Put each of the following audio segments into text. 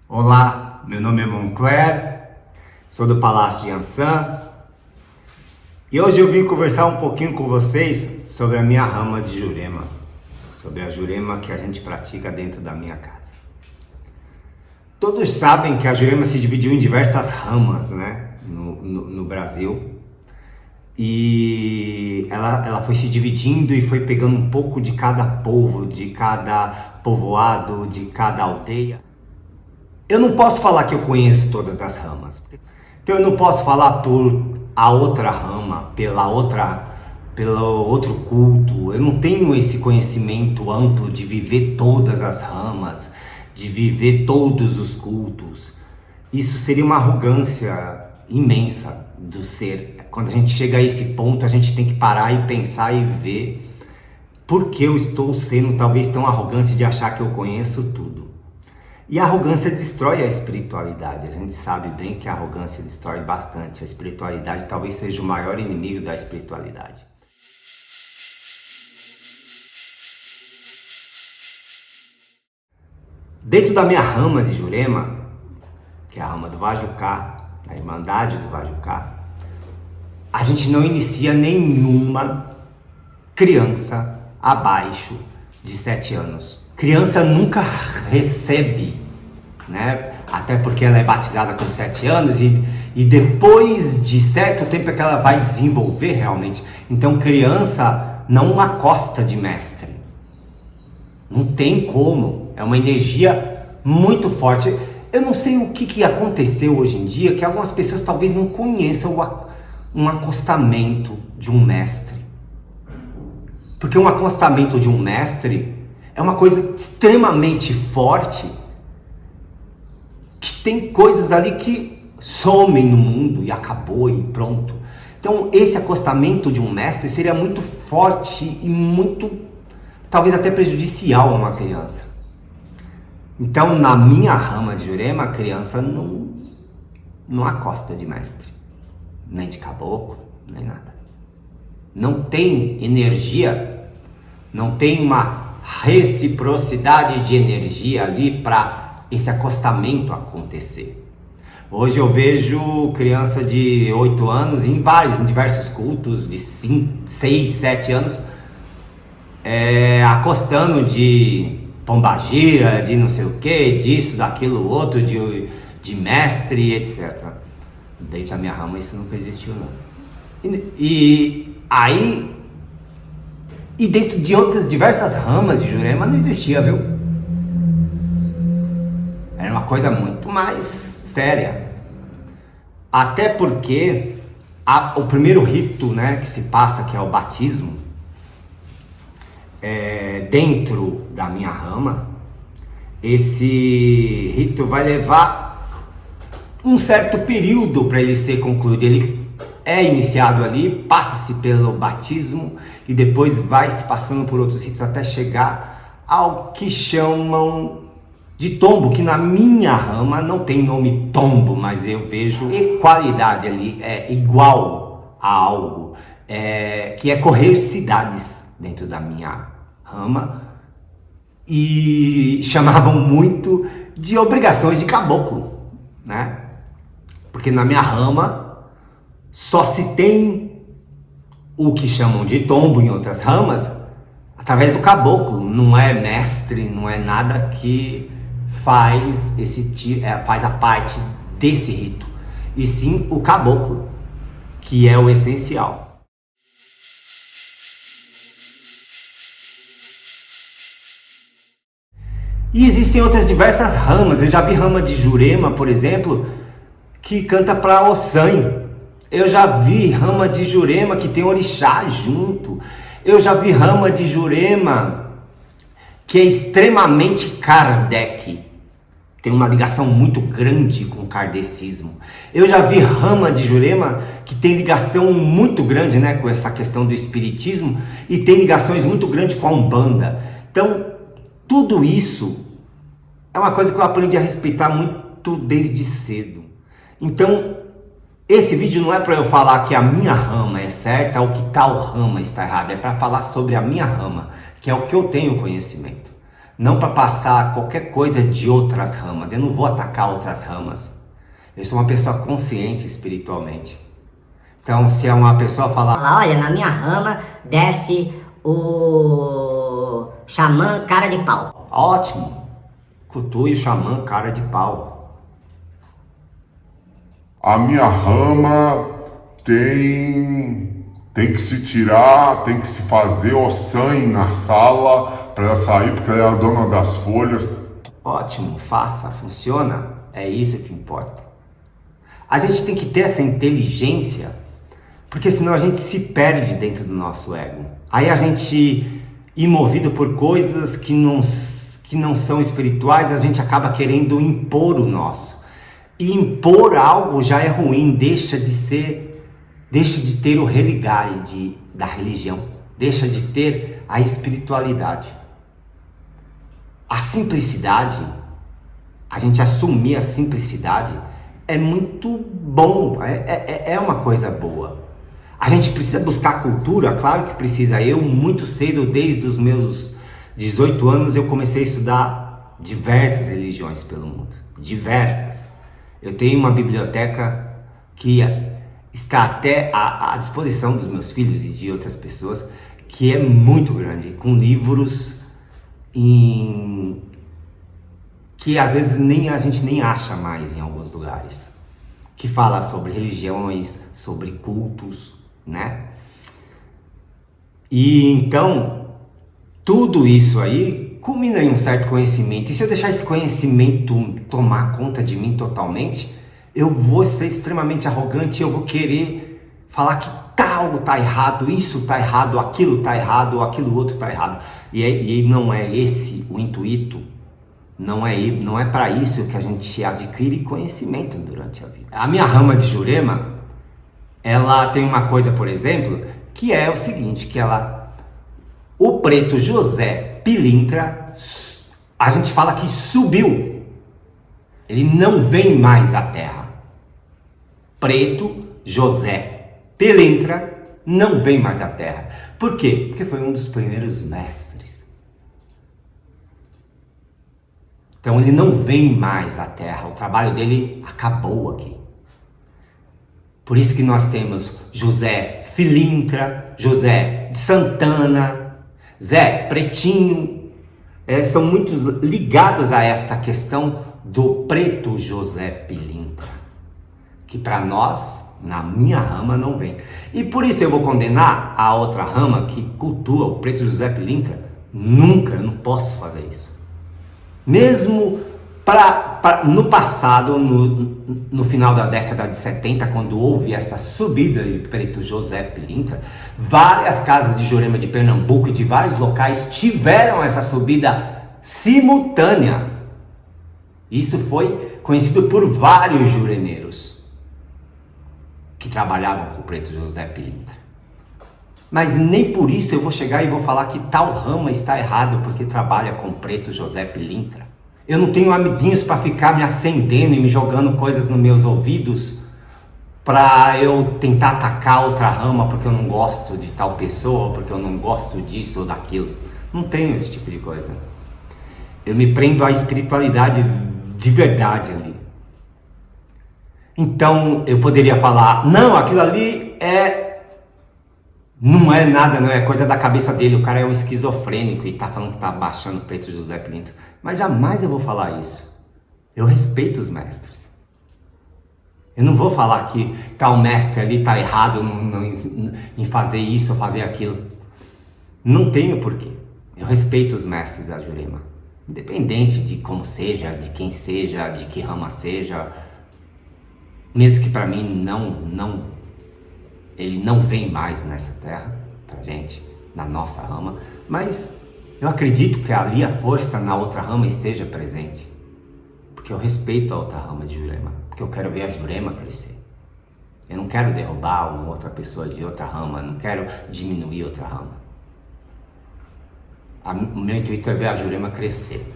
Olá, meu nome é Moncler, sou do Palácio de Ansan e hoje eu vim conversar um pouquinho com vocês sobre a minha rama de Jurema, sobre a Jurema que a gente pratica dentro da minha casa. Todos sabem que a Jurema se dividiu em diversas ramas, né, no Brasil, e ela foi se dividindo e foi pegando um pouco de cada povo, de cada povoado, de cada aldeia. Eu não posso falar que eu conheço todas as ramas, então eu não posso falar por a outra rama, pelo outro culto. Eu não tenho esse conhecimento amplo de viver todas as ramas, de viver todos os cultos. Isso seria uma arrogância imensa do ser. Quando a gente chega a esse ponto, a gente tem que parar e pensar e ver por que eu estou sendo talvez tão arrogante de achar que eu conheço tudo. E a arrogância destrói a espiritualidade. A gente sabe bem que a arrogância destrói bastante. A espiritualidade talvez seja o maior inimigo da espiritualidade. Dentro da minha rama de Jurema, que é a rama do Vajucá, a Irmandade do Vajucá, a gente não inicia nenhuma criança abaixo de 7 anos. Criança nunca recebe, né? Até porque ela é batizada com 7 anos e depois de certo tempo é que ela vai desenvolver realmente. Então criança não acosta de mestre. Não tem como. É uma energia muito forte. Eu não sei o que aconteceu hoje em dia, que algumas pessoas talvez não conheçam um acostamento de um mestre. Porque um acostamento de um mestre é uma coisa extremamente forte, que tem coisas ali que somem no mundo e acabou e pronto. Então esse acostamento de um mestre seria muito forte e muito, talvez até prejudicial a uma criança. Então na minha rama de Jurema, a criança não acosta de mestre, nem de caboclo, nem nada. Não tem energia, não tem uma reciprocidade de energia ali para esse acostamento acontecer. Hoje eu vejo criança de 8 anos em diversos cultos, de 5, 6, 7 anos, acostando de pombagira, de não sei o que, disso, daquilo, outro, de mestre, etc. Dentro da minha rama isso nunca existiu, não. E dentro de outras diversas ramas de Jurema não existia, viu? Era uma coisa muito mais séria. Até porque o primeiro rito, né, que se passa, que é o batismo, dentro da minha rama, esse rito vai levar um certo período para ele ser concluído. Ele é iniciado ali, passa-se pelo batismo e depois vai se passando por outros ritos até chegar ao que chamam de tombo, que na minha rama não tem nome tombo, mas eu vejo equalidade ali, é igual a algo, que é correr cidades dentro da minha rama, e chamavam muito de obrigações de caboclo, né? Porque na minha rama só se tem o que chamam de tombo em outras ramas através do caboclo. Não é mestre, não é nada que faz a parte desse rito, e sim o caboclo, que é o essencial. E existem outras diversas ramas. Eu já vi rama de Jurema, por exemplo, que canta para Ossan. Eu já vi rama de Jurema que tem orixá junto. Eu já vi rama de Jurema que é extremamente Kardec. Tem uma ligação muito grande com o kardecismo. Eu já vi rama de Jurema que tem ligação muito grande, né, com essa questão do espiritismo, e tem ligações muito grandes com a Umbanda. Então, tudo isso é uma coisa que eu aprendi a respeitar muito desde cedo. Então, esse vídeo não é para eu falar que a minha rama é certa ou que tal rama está errada. É para falar sobre a minha rama, que é o que eu tenho conhecimento. não para passar qualquer coisa de outras ramas. Eu não vou atacar outras ramas. Eu sou uma pessoa consciente espiritualmente. Então, se é uma pessoa falar, olha, na minha rama desce o xamã cara de pau. ótimo, cultue o xamã cara de pau. A minha rama tem que se tirar, tem que se fazer o sangue na sala para ela sair, porque ela é a dona das folhas. Ótimo, faça, funciona, é isso que importa. A gente tem que ter essa inteligência, porque senão a gente se perde dentro do nosso ego. Aí a gente, imovido por coisas que não são espirituais, a gente acaba querendo impor o nosso. E impor algo já é ruim, deixa de ter o religare da religião, deixa de ter a espiritualidade. A simplicidade, a gente assumir a simplicidade é muito bom, é uma coisa boa. A gente precisa buscar cultura, claro que precisa. Eu, muito cedo, desde os meus 18 anos, eu comecei a estudar diversas religiões pelo mundo. Diversas. Eu tenho uma biblioteca que está até à disposição dos meus filhos e de outras pessoas, que é muito grande, com livros que às vezes a gente nem acha mais em alguns lugares, que fala sobre religiões, sobre cultos, né? E então, tudo isso aí culmina em um certo conhecimento. E se eu deixar esse conhecimento tomar conta de mim totalmente, eu vou ser extremamente arrogante, eu vou querer falar que tal tá errado, isso tá errado, aquilo tá errado, aquilo outro tá errado. E não é esse o intuito, não é para isso que a gente adquire conhecimento durante a vida. A minha rama de Jurema, ela tem uma coisa, por exemplo, que é o seguinte, o preto José Pilintra, a gente fala que subiu, ele não vem mais à Terra. Preto José Pilintra não vem mais à Terra. Por quê? Porque foi um dos primeiros mestres. Então ele não vem mais à Terra, o trabalho dele acabou aqui. Por isso que nós temos José Pilintra, José de Santana, Zé Pretinho. São muito ligados a essa questão do preto José Pilintra, que para nós, na minha rama, não vem. E por isso eu vou condenar a outra rama que cultua o preto José Pilintra. Nunca, eu não posso fazer isso. Mesmo no passado, no final da década de 70, quando houve essa subida de preto José Pilintra, várias casas de Jurema de Pernambuco e de vários locais tiveram essa subida simultânea. Isso foi conhecido por vários juremeiros que trabalhavam com o preto José Pilintra. Mas nem por isso eu vou chegar e vou falar que tal rama está errado porque trabalha com o preto José Pilintra. Eu não tenho amiguinhos para ficar me acendendo e me jogando coisas nos meus ouvidos para eu tentar atacar outra rama porque eu não gosto de tal pessoa, porque eu não gosto disso ou daquilo. Não tenho esse tipo de coisa. Eu me prendo à espiritualidade de verdade ali. Então eu poderia falar, não, aquilo ali não é nada, não é coisa da cabeça dele, o cara é um esquizofrênico e tá falando que tá baixando o preto José Pilintra. Mas jamais eu vou falar isso. Eu respeito os mestres. Eu não vou falar que tal mestre ali tá errado em fazer isso ou fazer aquilo. Não tenho porquê. Eu respeito os mestres da Jurema. Independente de como seja, de quem seja, de que rama seja. Mesmo que para mim ele não vem mais nessa terra, pra gente, na nossa rama. Mas eu acredito que ali a força na outra rama esteja presente. Porque eu respeito a outra rama de Jurema. Porque eu quero ver a Jurema crescer. Eu não quero derrubar uma outra pessoa de outra rama. Não quero diminuir outra rama. O meu intuito é ver a Jurema crescer.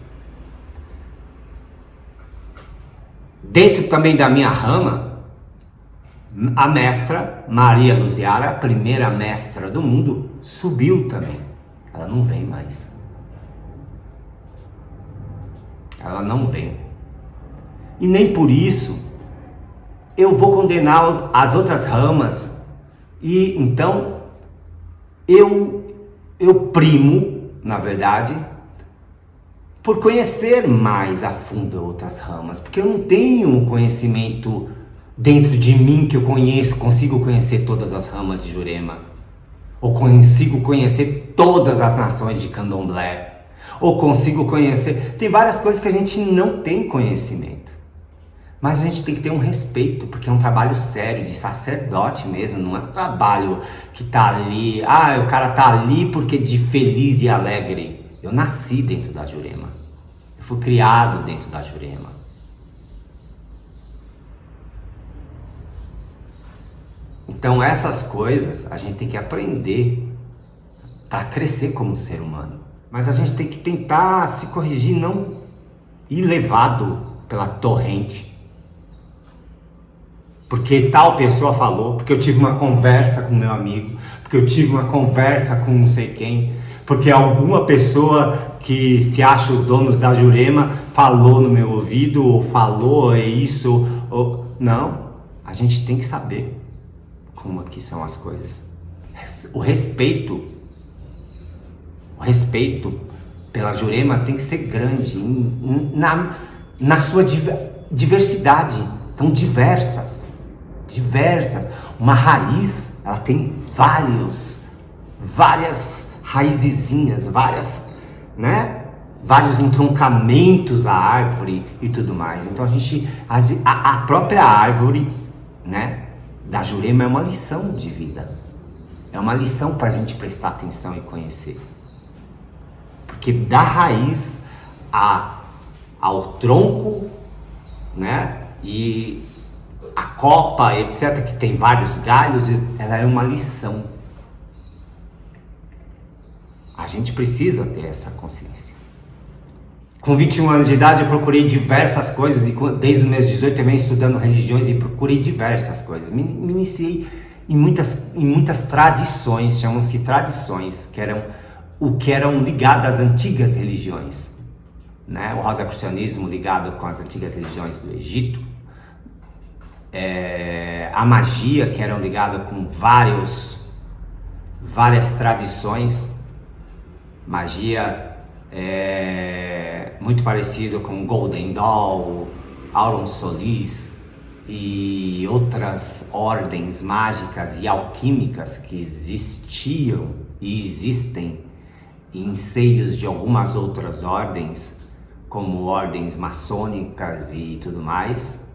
Dentro também da minha rama, a mestra Maria Luziara, a primeira mestra do mundo, subiu também. Ela não vem mais. Ela não vem. E nem por isso eu vou condenar as outras ramas. E então eu primo, na verdade, por conhecer mais a fundo outras ramas, porque eu não tenho conhecimento dentro de mim que eu consigo conhecer todas as ramas de Jurema, ou consigo conhecer todas as nações de Candomblé, ou consigo conhecer... Tem várias coisas que a gente não tem conhecimento, mas a gente tem que ter um respeito, porque é um trabalho sério, de sacerdote mesmo, não é um trabalho que tá ali, o cara tá ali porque de feliz e alegre. Eu nasci dentro da Jurema, eu fui criado dentro da Jurema. Então essas coisas a gente tem que aprender para crescer como ser humano. Mas a gente tem que tentar se corrigir, não ir levado pela torrente. Porque tal pessoa falou, porque eu tive uma conversa com meu amigo, porque eu tive uma conversa com não sei quem, porque alguma pessoa que se acha os donos da Jurema falou no meu ouvido, ou falou isso, ou... Não, a gente tem que saber como aqui são as coisas. O respeito pela Jurema tem que ser grande, na sua diversidade. São diversas. Uma raiz, ela tem várias raizezinhas, vários entroncamentos à árvore e tudo mais. Então a própria árvore, da Jurema é uma lição de vida. É uma lição para a gente prestar atenção e conhecer. Porque da raiz ao tronco, e a copa, etc., que tem vários galhos, ela é uma lição. A gente precisa ter essa consciência. Com 21 anos de idade eu procurei diversas coisas, e desde os meus 18 eu venho estudando religiões e procurei diversas coisas. Me iniciei em muitas tradições, chamam-se tradições, que eram ligadas às antigas religiões. O rosacrucianismo ligado com as antigas religiões do Egito, a magia, que eram ligadas com várias tradições. Magia muito parecido com Golden Dawn, Auron Solis e outras ordens mágicas e alquímicas que existiam e existem em seios de algumas outras ordens, como ordens maçônicas e tudo mais,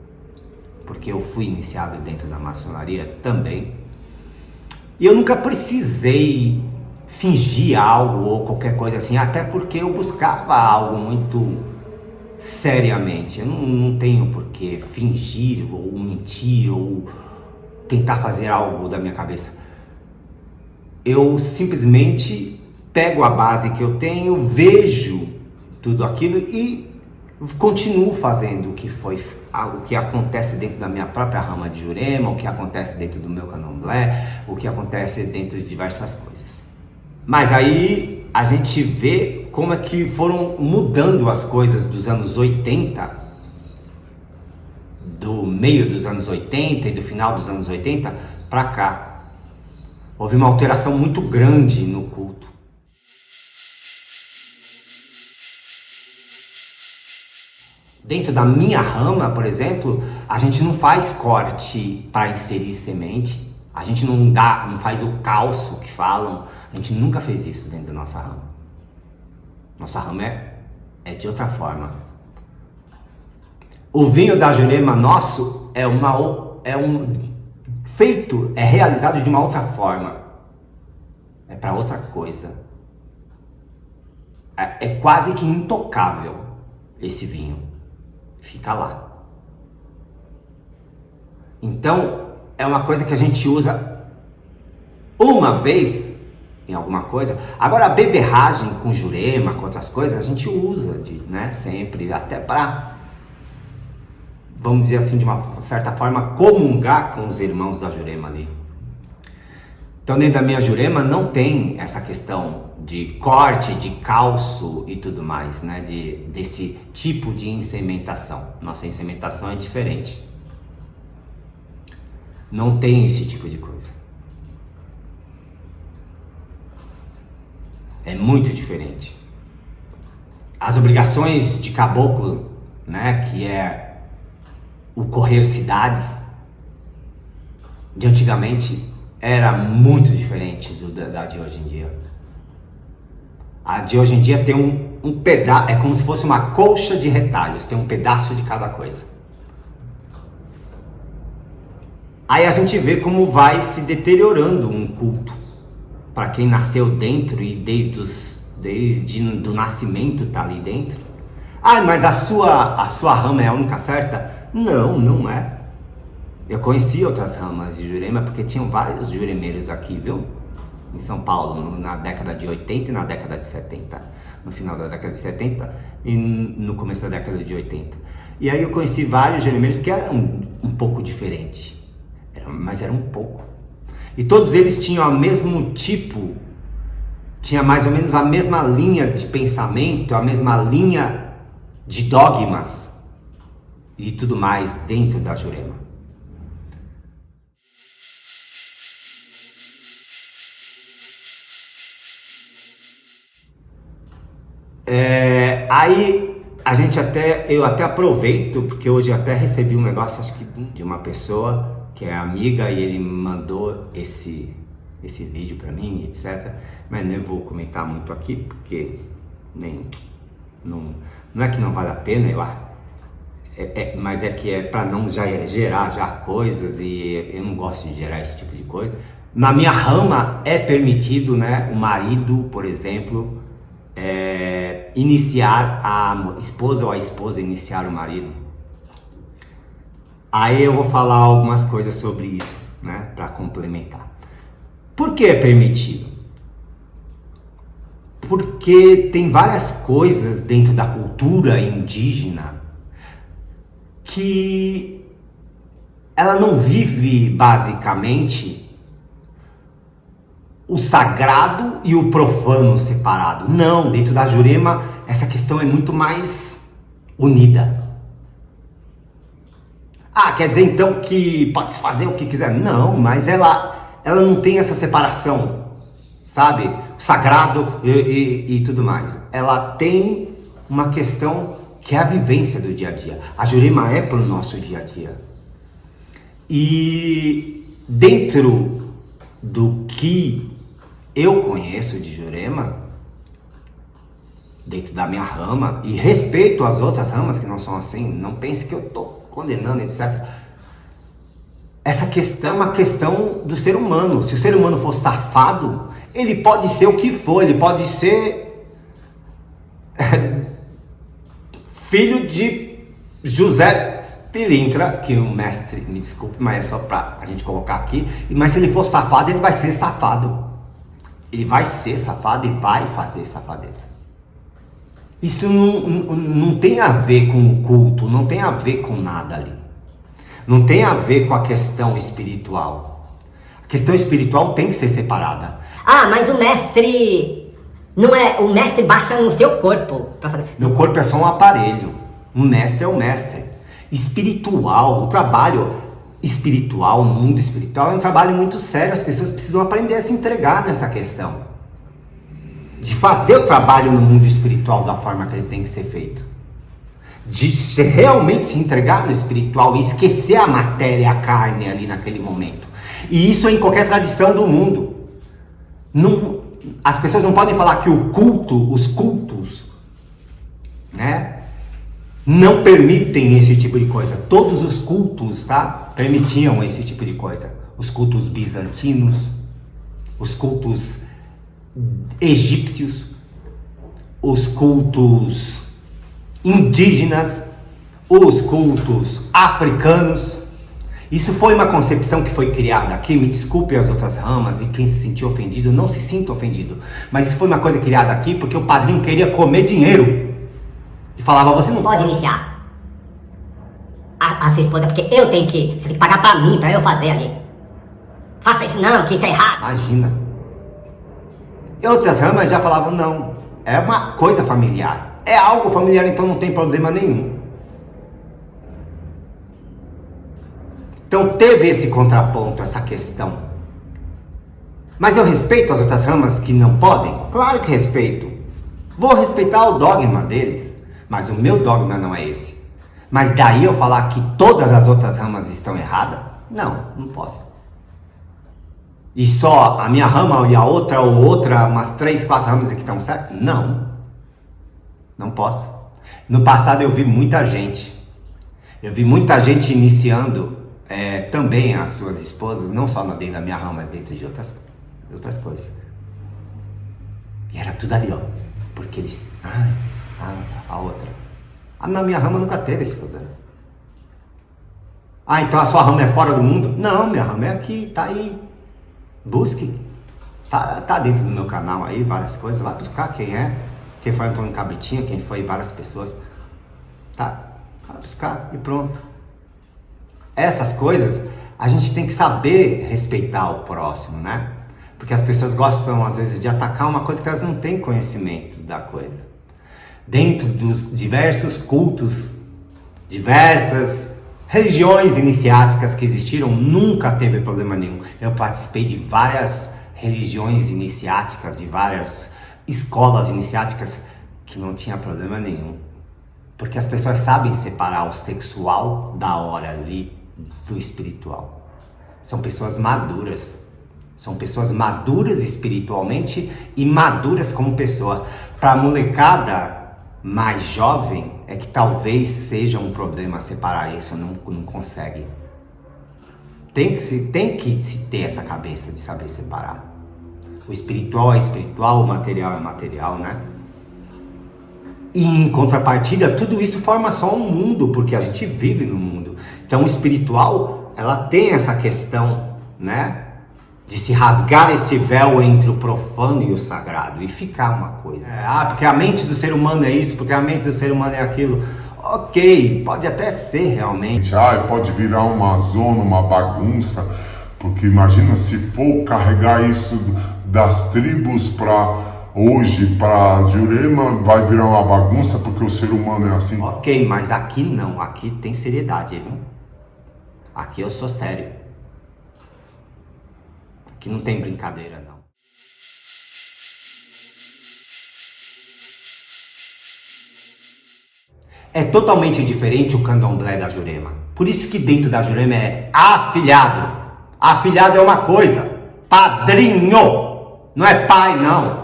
porque eu fui iniciado dentro da maçonaria também. E eu nunca precisei fingir algo ou qualquer coisa assim, até porque eu buscava algo muito seriamente. Eu não tenho por que fingir ou mentir ou tentar fazer algo da minha cabeça. Eu simplesmente pego a base que eu tenho, vejo tudo aquilo e continuo fazendo o que acontece dentro da minha própria rama de Jurema, o que acontece dentro do meu Candomblé, o que acontece dentro de diversas coisas. Mas aí a gente vê como é que foram mudando as coisas dos anos 80, do meio dos anos 80 e do final dos anos 80 para cá. Houve uma alteração muito grande no culto. Dentro da minha rama, por exemplo, a gente não faz corte para inserir semente, a gente não faz o calço que falam, a gente nunca fez isso dentro da nossa rama. Nossa rama é de outra forma. O vinho da Jurema nosso é realizado de uma outra forma, é para outra coisa. É quase que intocável esse vinho. Fica lá. Então, é uma coisa que a gente usa uma vez em alguma coisa. Agora, a beberragem com Jurema, com outras coisas, a gente usa sempre, até para, vamos dizer assim, de uma certa forma, comungar com os irmãos da Jurema ali. Então dentro da minha Jurema não tem essa questão de corte, de calço e tudo mais, né? Desse tipo de incementação. Nossa incementação é diferente. Não tem esse tipo de coisa. É muito diferente. As obrigações de caboclo, né? Que é o correr cidades, de antigamente era muito diferente da de hoje em dia. A de hoje em dia tem um pedaço, é como se fosse uma colcha de retalhos, tem um pedaço de cada coisa. Aí a gente vê como vai se deteriorando um culto. Para quem nasceu dentro e desde do nascimento tá ali dentro. Ah, mas a sua rama é a única certa? Não, não é. Eu conheci outras ramas de Jurema porque tinham vários juremeiros aqui, viu? Em São Paulo, na década de 80 e na década de 70. No final da década de 70 e no começo da década de 80. E aí eu conheci vários juremeiros que eram um pouco diferentes. Mas eram um pouco. E todos eles tinham o mesmo tipo, tinha mais ou menos a mesma linha de pensamento, a mesma linha de dogmas e tudo mais dentro da Jurema. Aí eu até aproveito, porque hoje eu até recebi um negócio, acho que de uma pessoa que é amiga, e ele mandou esse vídeo pra mim, etc. Mas nem vou comentar muito aqui, porque não é que não vale a pena, mas é que é pra não gerar já coisas, e eu não gosto de gerar esse tipo de coisa. Na minha rama é permitido, né, o marido, por exemplo, iniciar a esposa ou a esposa iniciar o marido. Aí eu vou falar algumas coisas sobre isso, né, para complementar. Por que é permitido? Porque tem várias coisas dentro da cultura indígena que ela não vive basicamente o sagrado e o profano separado. Não, dentro da Jurema essa questão é muito mais unida. Ah, quer dizer então que pode se fazer o que quiser? Não, mas ela não tem essa separação, sabe? O sagrado e tudo mais. Ela tem uma questão que é a vivência do dia a dia. A Jurema é para o nosso dia a dia. E dentro do que eu conheço de Jurema, dentro da minha rama, e respeito as outras ramas que não são assim, não pense que eu estou condenando, etc. Essa questão é uma questão do ser humano. Se o ser humano for safado, ele pode ser o que for, ele pode ser filho de José Pilintra, que o mestre, me desculpe, mas é só pra a gente colocar aqui, mas se ele for safado, ele vai ser safado. Ele vai ser safado e vai fazer safadeza. Isso não tem a ver com o culto, não tem a ver com nada ali. Não tem a ver com a questão espiritual. A questão espiritual tem que ser separada. Ah, mas o mestre... Não é... O mestre baixa no seu corpo pra fazer... Meu corpo é só um aparelho. O mestre é o mestre. Espiritual, o trabalho espiritual, no mundo espiritual, é um trabalho muito sério. As pessoas precisam aprender a se entregar nessa questão. De fazer o trabalho no mundo espiritual da forma que ele tem que ser feito. De realmente se entregar no espiritual e esquecer a matéria, a carne ali naquele momento. E isso é em qualquer tradição do mundo. As pessoas não podem falar que o culto, os cultos, né, não permitem esse tipo de coisa. Todos os cultos, tá, permitiam esse tipo de coisa. Os cultos bizantinos, os cultos egípcios, os cultos indígenas, os cultos africanos. Isso foi uma concepção que foi criada aqui. Me desculpe as outras ramas e quem se sentiu ofendido, não se sinta ofendido. Mas isso foi uma coisa criada aqui porque o padrinho queria comer dinheiro. E falava, você não pode iniciar a sua esposa porque você tem que pagar pra mim, pra eu fazer ali. faça isso não, que isso é errado. Imagina. E outras ramas já falavam, não, é uma coisa familiar. É algo familiar, então não tem problema nenhum. Então teve esse contraponto, essa questão. Mas eu respeito as outras ramas que não podem? Claro que respeito. Vou respeitar o dogma deles, mas o meu dogma não é esse. Mas daí eu falar que todas as outras ramas estão erradas? Não, não posso. E só a minha rama e a outra ou outra, umas 3, 4 ramas que estão certas? Não. Não posso. No passado eu vi muita gente. Eu vi muita gente iniciando também as suas esposas, não só dentro da minha rama, dentro de outras coisas. E era tudo ali, ó. Porque eles... a outra. Na minha rama nunca teve esse problema. Então a sua rama é fora do mundo? Não, minha rama é aqui, tá aí. Busque. Tá dentro do meu canal aí, várias coisas. Vai buscar quem é. Quem foi Antônio Cabritinha, quem foi várias pessoas. Vai buscar e pronto. Essas coisas, a gente tem que saber respeitar o próximo, né? Porque as pessoas gostam, às vezes, de atacar uma coisa que elas não têm conhecimento da coisa. Dentro dos diversos cultos, diversas religiões iniciáticas que existiram, nunca teve problema nenhum. Eu participei de várias religiões iniciáticas, de várias escolas iniciáticas, que não tinha problema nenhum. Porque as pessoas sabem separar o sexual da hora ali do espiritual. São pessoas maduras. São pessoas maduras espiritualmente e maduras como pessoa. Para a molecada mais jovem, é que talvez seja um problema separar isso, não consegue. Tem que se ter essa cabeça de saber separar. O espiritual é espiritual, o material é material, né? E em contrapartida, tudo isso forma só um mundo, porque a gente vive no mundo. Então o espiritual, ela tem essa questão, né? De se rasgar esse véu entre o profano e o sagrado e ficar uma coisa. Porque a mente do ser humano é isso, porque a mente do ser humano é aquilo. Ok, pode até ser realmente. Pode virar uma zona, uma bagunça, porque imagina se for carregar isso das tribos para hoje, para Jurema, vai virar uma bagunça porque o ser humano é assim. Ok, mas aqui não, aqui tem seriedade, viu? Aqui eu sou sério. Aqui não tem brincadeira, não. É totalmente diferente o candomblé da Jurema. Por isso que dentro da Jurema é afilhado. Afilhado é uma coisa. Padrinho. Não é pai, não.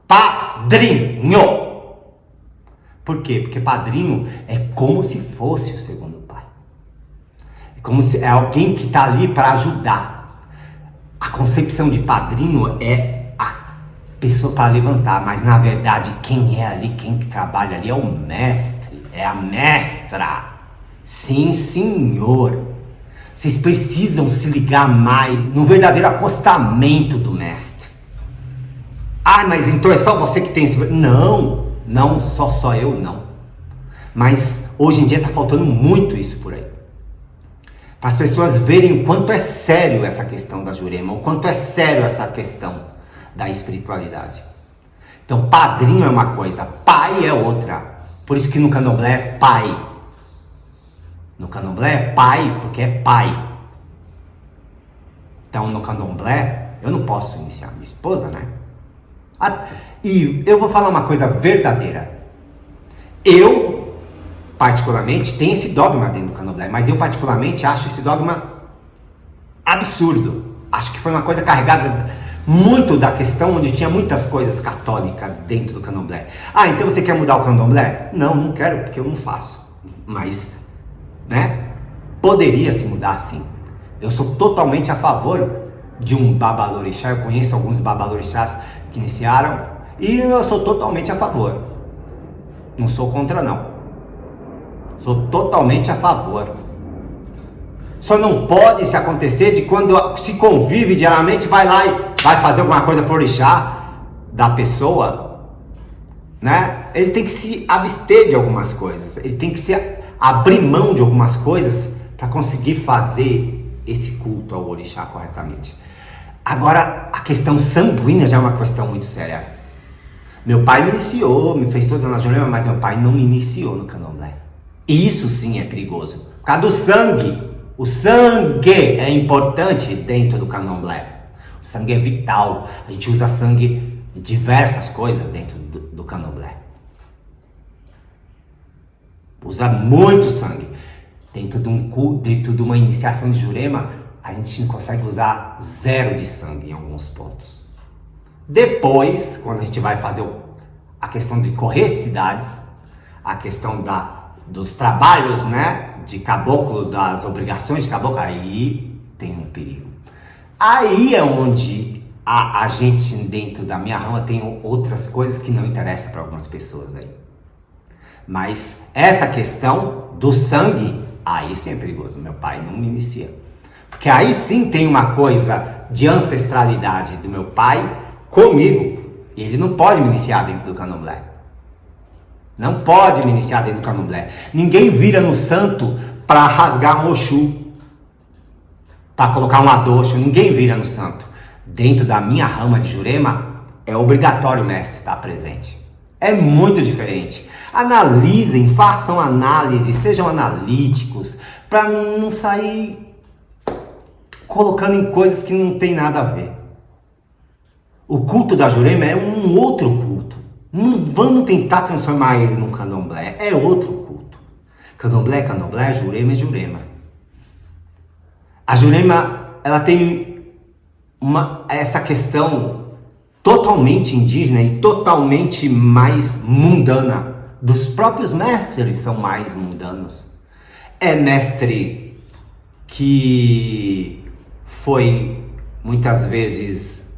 Padrinho. Por quê? Porque padrinho é como se fosse o segundo pai. É como se é alguém que está ali para ajudar. A concepção de padrinho é a pessoa para levantar, mas na verdade quem é ali, quem que trabalha ali é o mestre, é a mestra. Sim, senhor. Vocês precisam se ligar mais no verdadeiro acostamento do mestre. Mas então é só você que tem esse... Não, só eu não. Mas hoje em dia está faltando muito isso por aí. Para as pessoas verem o quanto é sério essa questão da Jurema, o quanto é sério essa questão da espiritualidade. Então, padrinho é uma coisa, pai é outra. Por isso que no candomblé é pai. No candomblé é pai porque é pai. Então, no candomblé, eu não posso iniciar minha esposa, né? E eu vou falar uma coisa verdadeira. Eu particularmente, tem esse dogma dentro do candomblé, mas eu particularmente acho esse dogma absurdo. Acho que foi uma coisa carregada muito da questão onde tinha muitas coisas católicas dentro do candomblé. Então você quer mudar o candomblé? Não quero, porque eu não faço. Mas, né, poderia se mudar sim. Eu sou totalmente a favor de um babalorixá. Eu conheço alguns babalorixás que iniciaram e eu sou totalmente a favor. Não sou contra, não. Sou totalmente a favor. Só não pode se acontecer de quando se convive diariamente, vai lá e vai fazer alguma coisa pro orixá da pessoa, né? Ele tem que se abster de algumas coisas. Ele tem que se abrir mão de algumas coisas para conseguir fazer esse culto ao orixá corretamente. Agora, a questão sanguínea já é uma questão muito séria. Meu pai me iniciou, me fez toda na Jurema, mas meu pai não me iniciou no candomblé. Isso sim é perigoso. Por causa do sangue. O sangue é importante dentro do candomblé. O sangue é vital. A gente usa sangue em diversas coisas dentro do candomblé. Usa muito sangue. Dentro de uma iniciação de Jurema, a gente não consegue usar 0 de sangue em alguns pontos. Depois, quando a gente vai fazer a questão de correr cidades, a questão dos trabalhos, né, de caboclo, das obrigações de caboclo, aí tem um perigo. Aí é onde a gente, dentro da minha rama, tem outras coisas que não interessam para algumas pessoas aí. Mas essa questão do sangue, aí sim é perigoso. Meu pai não me inicia. Porque aí sim tem uma coisa de ancestralidade do meu pai comigo. E ele não pode me iniciar dentro do candomblé. Não pode me iniciar dentro do candomblé. Ninguém vira no santo para rasgar um oxu, para colocar um adoxo. Ninguém vira no santo. Dentro da minha rama de Jurema, é obrigatório o mestre estar presente. É muito diferente. Analisem, façam análise, sejam analíticos, para não sair colocando em coisas que não tem nada a ver. O culto da Jurema é um outro culto. Não vamos tentar transformar ele num candomblé. É outro culto. Candomblé é candomblé, Jurema é Jurema. A Jurema, ela tem essa questão totalmente indígena e totalmente mais mundana. Dos próprios mestres são mais mundanos. É mestre que foi muitas vezes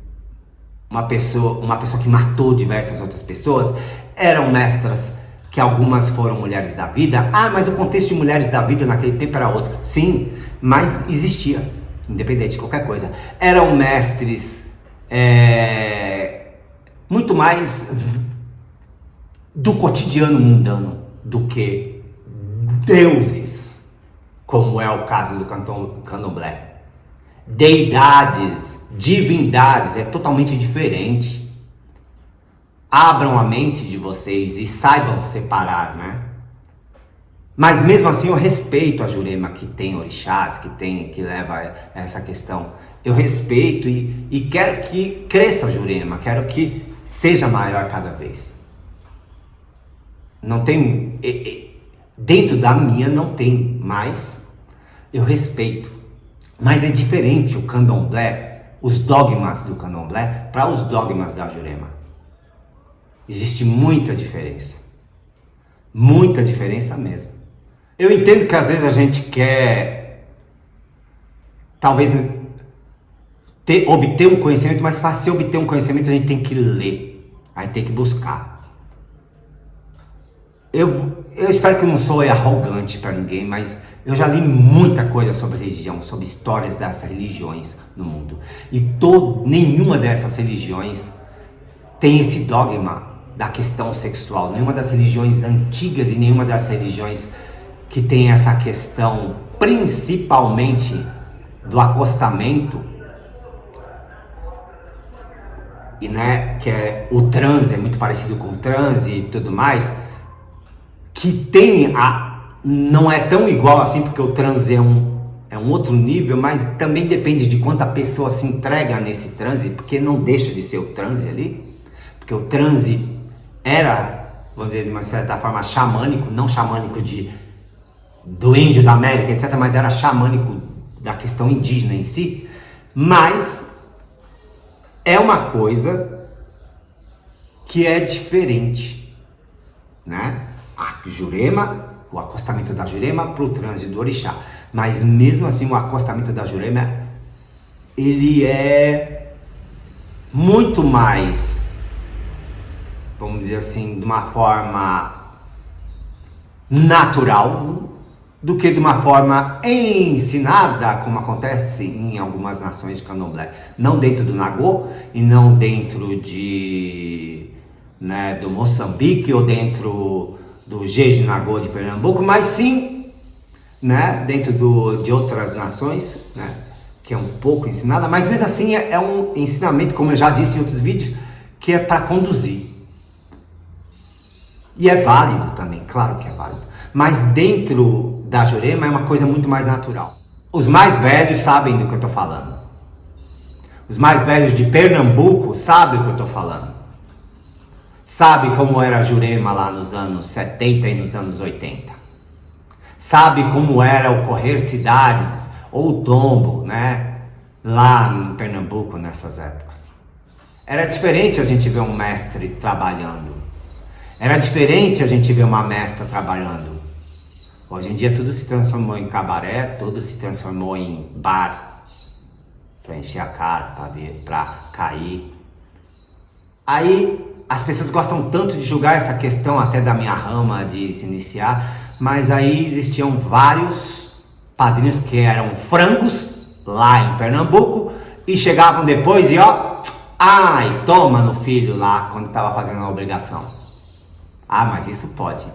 uma pessoa que matou diversas outras pessoas. Eram mestras que algumas foram mulheres da vida. Ah, mas o contexto de mulheres da vida naquele tempo era outro. Sim, mas existia, independente de qualquer coisa. Eram mestres muito mais do cotidiano mundano do que deuses, como é o caso do candomblé. Deidades, divindades, é totalmente diferente. Abram a mente de vocês e saibam separar, né? Mas mesmo assim eu respeito a Jurema que tem orixás, que leva essa questão. Eu respeito e quero que cresça a Jurema, quero que seja maior cada vez. Não tem, dentro da minha não tem, mas eu respeito. Mas é diferente o candomblé, os dogmas do candomblé, para os dogmas da Jurema. Existe muita diferença. Muita diferença mesmo. Eu entendo que às vezes a gente quer, talvez, obter um conhecimento, mas para se obter um conhecimento a gente tem que ler, a gente tem que buscar. Eu espero que eu não sou arrogante para ninguém, mas eu já li muita coisa sobre religião, sobre histórias dessas religiões no mundo. E nenhuma dessas religiões tem esse dogma da questão sexual. Nenhuma das religiões antigas e nenhuma das religiões que tem essa questão, principalmente do acostamento, e né, que é o transe, é muito parecido com o transe e tudo mais, que tem não é tão igual assim, porque o transe é um outro nível, mas também depende de quanto a pessoa se entrega nesse transe, porque não deixa de ser o transe ali, porque o transe era, vamos dizer, de uma certa forma xamânico, não xamânico do índio da América, etc., mas era xamânico da questão indígena em si. Mas é uma coisa que é diferente, né? A Jurema, o acostamento da Jurema para o transe do orixá. Mas mesmo assim, o acostamento da Jurema, ele é muito mais, vamos dizer assim, de uma forma natural do que de uma forma ensinada, como acontece em algumas nações de candomblé. Não dentro do Nagô e não dentro do Moçambique ou dentro do Jeje Nagô de Pernambuco, mas sim, né, dentro de outras nações, né, que é um pouco ensinada, mas mesmo assim é um ensinamento, como eu já disse em outros vídeos, que é para conduzir. E é válido também, claro que é válido. Mas dentro da Jurema é uma coisa muito mais natural. Os mais velhos sabem do que eu estou falando. Os mais velhos de Pernambuco sabem o que eu estou falando. Sabe como era a Jurema lá nos anos 70 e nos anos 80. Sabe como era o correr cidades ou tombo, né? Lá em Pernambuco nessas épocas. Era diferente a gente ver um mestre trabalhando. Era diferente a gente ver uma mestra trabalhando. Hoje em dia tudo se transformou em cabaré, tudo se transformou em bar. Pra encher a cara, pra ver, pra cair. Aí as pessoas gostam tanto de julgar essa questão até da minha rama de se iniciar, mas aí existiam vários padrinhos que eram frangos lá em Pernambuco e chegavam depois e ó, ai, toma no filho lá quando estava fazendo a obrigação. Ah, mas isso pode.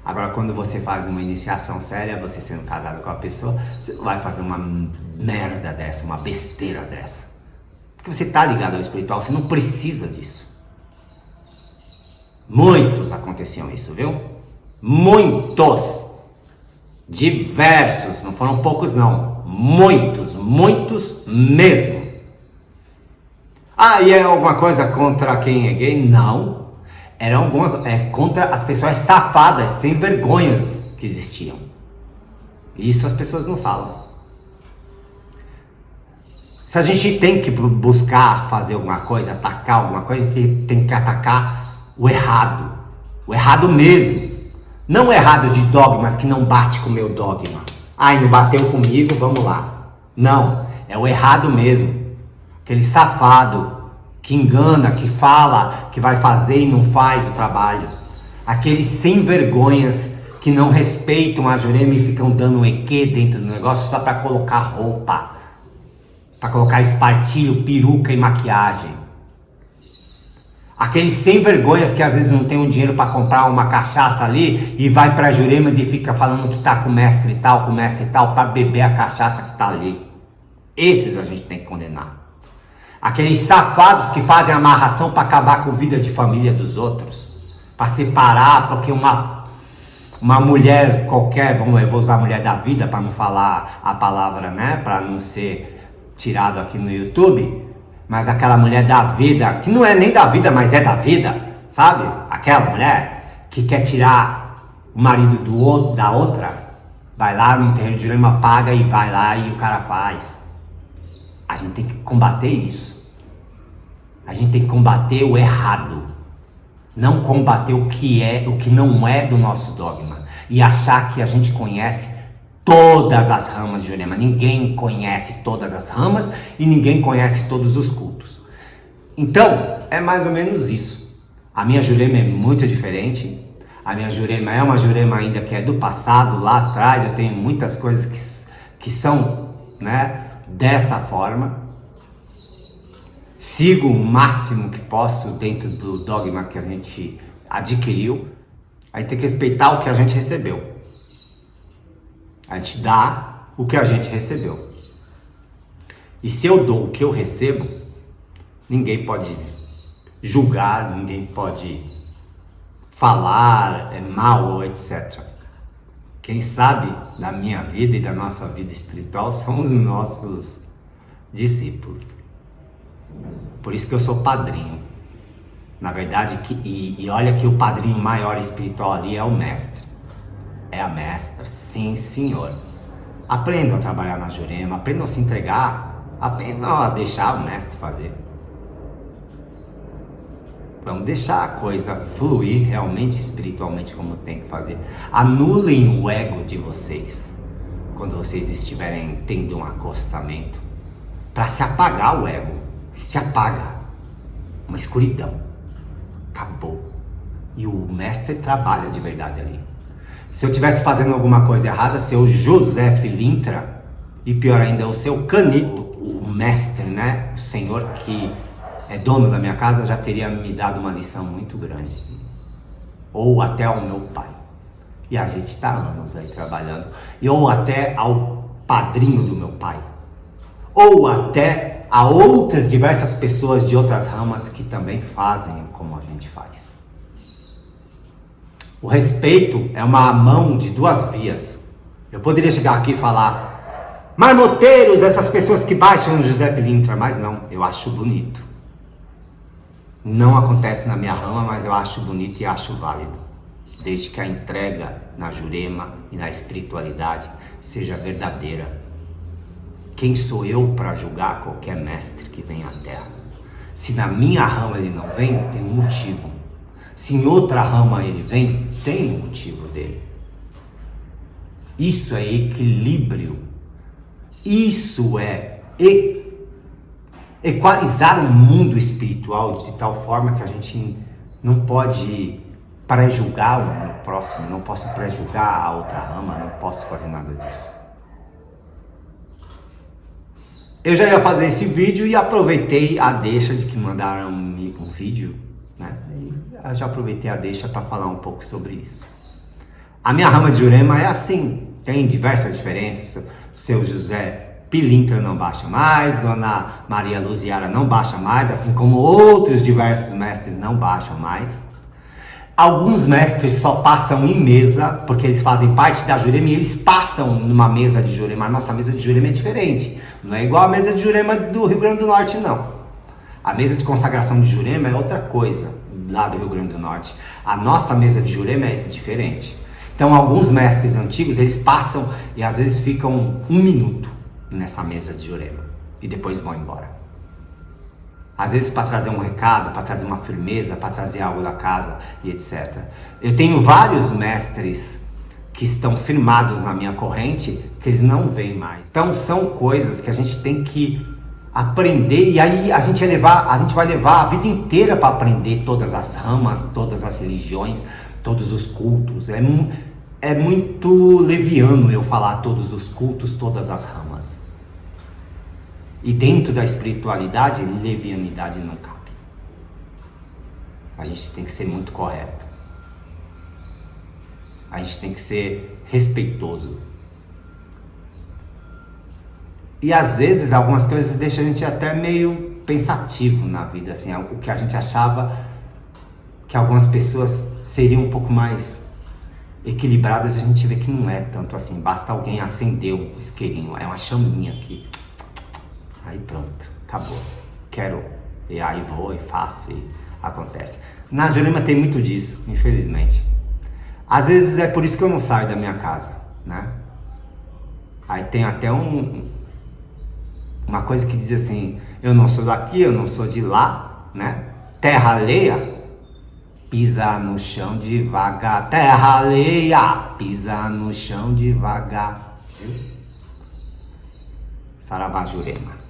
Agora quando você faz uma iniciação séria, você sendo casado com a pessoa, você não vai fazer uma merda dessa, uma besteira dessa. Porque você tá ligado ao espiritual, você não precisa disso. Muitos aconteciam isso, viu? Muitos. Diversos, não foram poucos não. Muitos, muitos mesmo. Ah, e é alguma coisa contra quem é gay? Não. Era contra as pessoas safadas, sem vergonhas que existiam. Isso as pessoas não falam. Se a gente tem que buscar fazer alguma coisa, atacar alguma coisa, a gente tem que atacar o errado. O errado mesmo. Não o errado de dogmas que não bate com o meu dogma. Ai, não bateu comigo, vamos lá. Não, é o errado mesmo. Aquele safado que engana, que fala, que vai fazer e não faz o trabalho. Aqueles sem vergonhas que não respeitam a Jurema e ficam dando um EQ dentro do negócio só para colocar roupa, para colocar espartilho, peruca e maquiagem. Aqueles sem vergonhas que às vezes não tem um dinheiro para comprar uma cachaça ali e vai para Juremas e fica falando que tá com o mestre e tal, para beber a cachaça que tá ali. Esses a gente tem que condenar. Aqueles safados que fazem amarração para acabar com a vida de família dos outros. Para separar, porque uma mulher qualquer, eu vou usar a mulher da vida para não falar a palavra, né? Para não ser tirado aqui no YouTube. Mas aquela mulher da vida, que não é nem da vida, mas é da vida, sabe? Aquela mulher que quer tirar o marido do outro, da outra. Vai lá no terreiro de Jurema, paga e vai lá e o cara faz. A gente tem que combater isso. A gente tem que combater o errado. Não combater o que não é do nosso dogma. E achar que a gente conhece todas as ramas de Jurema. Ninguém conhece todas as ramas e ninguém conhece todos os cultos. Então, é mais ou menos isso. A minha Jurema é muito diferente. A minha Jurema é uma Jurema ainda que é do passado, lá atrás. Eu tenho muitas coisas que são, né, dessa forma. Sigo o máximo que posso dentro do dogma que a gente adquiriu. A gente tem que respeitar o que a gente recebeu. A gente dá o que a gente recebeu. E se eu dou o que eu recebo, ninguém pode julgar, ninguém pode falar mal, etc. Quem sabe da minha vida e da nossa vida espiritual são os nossos discípulos. Por isso que eu sou padrinho. Na verdade, e olha que o padrinho maior espiritual ali é o mestre. É a mestra, sim senhor. Aprendam a trabalhar na Jurema, aprendam a se entregar, aprendam a deixar o mestre fazer. Vamos deixar a coisa fluir realmente espiritualmente como tem que fazer. Anulem o ego de vocês quando vocês estiverem tendo um acostamento. Para se apagar o ego. Se apaga. Uma escuridão. Acabou. E o mestre trabalha de verdade ali. Se eu estivesse fazendo alguma coisa errada, seu José Filintra, e pior ainda, o seu Canito, o mestre, né? O senhor que é dono da minha casa, já teria me dado uma lição muito grande. Ou até ao meu pai. E a gente está anos aí trabalhando. Ou até ao padrinho do meu pai. ou até a outras diversas pessoas de outras ramas que também fazem como a gente faz. O respeito é uma mão de duas vias. Eu poderia chegar aqui e falar: marmoteiros, essas pessoas que baixam o José Pilintra, mas não, eu acho bonito. Não acontece na minha rama, mas eu acho bonito e acho válido, desde que a entrega na Jurema e na espiritualidade seja verdadeira. Quem sou eu para julgar qualquer mestre que vem à Terra? Se na minha rama ele não vem, tem um motivo. Se em outra rama ele vem, tem um motivo dele. Isso é equilíbrio. Isso é equalizar o mundo espiritual de tal forma que a gente não pode pré-julgar o meu próximo, não posso pré-julgar a outra rama, não posso fazer nada disso. Eu já ia fazer esse vídeo e aproveitei a deixa de que mandaram um vídeo, né? E eu já aproveitei a deixa para falar um pouco sobre isso. A minha rama de Jurema é assim, tem diversas diferenças. Seu José Pilintra não baixa mais, Dona Maria Luziara não baixa mais, assim como outros diversos mestres não baixam mais. Alguns mestres só passam em mesa, porque eles fazem parte da Jurema e eles passam numa mesa de Jurema. A nossa mesa de Jurema é diferente, não é igual a mesa de Jurema do Rio Grande do Norte, não. A mesa de consagração de Jurema é outra coisa, lá do Rio Grande do Norte. A nossa mesa de Jurema é diferente. Então, alguns mestres antigos, eles passam e às vezes ficam 1 minuto nessa mesa de Jurema e depois vão embora. Às vezes para trazer um recado, para trazer uma firmeza, para trazer algo da casa e etc. Eu tenho vários mestres que estão firmados na minha corrente, que eles não vêm mais. Então são coisas que a gente tem que aprender, e aí a gente vai levar a vida inteira para aprender todas as ramas, todas as religiões, todos os cultos. É muito leviano eu falar todos os cultos, todas as ramas. E dentro da espiritualidade, levianidade não cabe. A gente tem que ser muito correto. A gente tem que ser respeitoso. E às vezes algumas coisas deixam a gente até meio pensativo na vida, assim, o que a gente achava que algumas pessoas seriam um pouco mais equilibradas, a gente vê que não é tanto assim. Basta alguém acender um isqueirinho, é uma chaminha aqui. Aí pronto, acabou. Quero. E aí vou e faço e acontece. Na Jurema tem muito disso, infelizmente. Às vezes é por isso que eu não saio da minha casa, né? Aí tem até uma coisa que diz assim: eu não sou daqui, eu não sou de lá, né? Terra alheia, pisa no chão devagar. Terra alheia, pisa no chão devagar. Viu? Saravá Jurema.